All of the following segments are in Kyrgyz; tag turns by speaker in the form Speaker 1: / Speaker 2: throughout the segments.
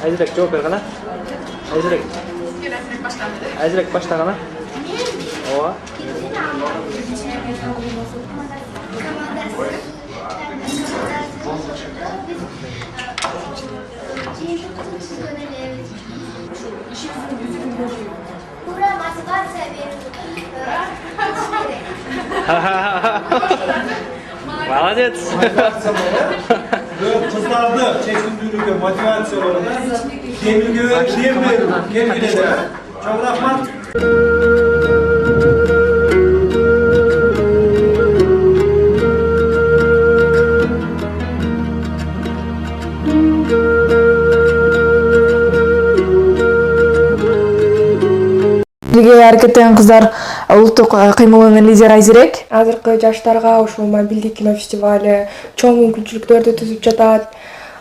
Speaker 1: Айзек жооп бергила. Айзек. Айзек баштагана. Ооба.
Speaker 2: Пура мотивация беру.
Speaker 1: Молодец.
Speaker 3: Kızlarda çekimdүүлүккө мотивацияларына кемилге берүү, келгиле. Чоң рахмат.
Speaker 4: Бирге аракеттеген кыздар улуттук кыймылынын лидери Айзерек. Азыркы жаштарга ушул мобилдик кино фестивалы чоң мүмкүнчүлүктөрдү түзүп жатат.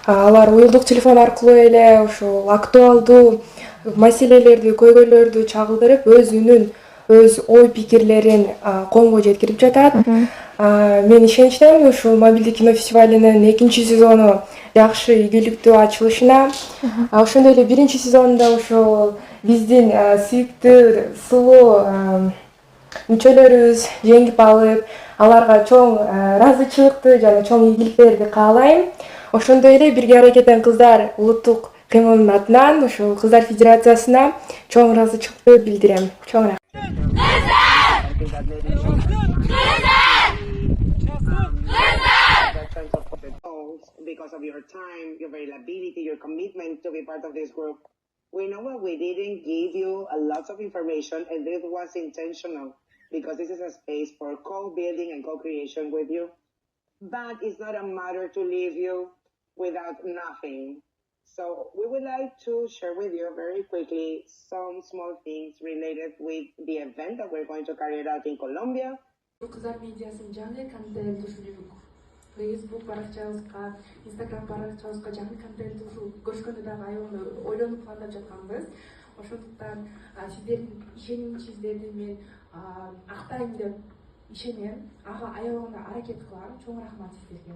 Speaker 4: Алар уюлдук телефон аркылуу эле ушул актуалдуу маселелерди, көйгөйлөрдү чагылдырып, өз үнүн, өз ой пикирлерин коомго жеткирип жатат. Мен ишеничтемин ушул мобилдик кино фестивалынын 2-сезону жакшы, ийгиликтүү ачылышына. Ошондой эле 1-сезонунда ушул биздин сүйүктүү, сулуу мүчөлөрүбүз жеңип алып, аларга чоң ыраазычылыкты жана чоң ийгиликтерди каалайм. Ошондой эле бирге аракеттеген кыздар улуттук кыймылынын атынан ушул Кыздар Федерациясына чоң ыраазычылыкты билдирем. Чоң рахмат.
Speaker 5: Because of your time, your availability, your commitment to be part of this group. We know what we didn't give you a lot of information, and it was intentional because this is a space for co-building and co-creation with you. But it's not a matter to leave you without nothing. So we would like to share with you very quickly some small things related with the event that we're going to carry out in Colombia.
Speaker 4: Кыздар медиасынын жаңы контент ушул Facebook баракчабызга, Instagram баракчабызга жаңы контент ушул көрүшкөндө дагы аябай ойлонуп пландап жатканбыз. Ошондуктан сиздердин ишенимиңиздерди мен актайм деп ишенем. Ага аябай гана аракет кылам. Чоң рахмат сиздерге.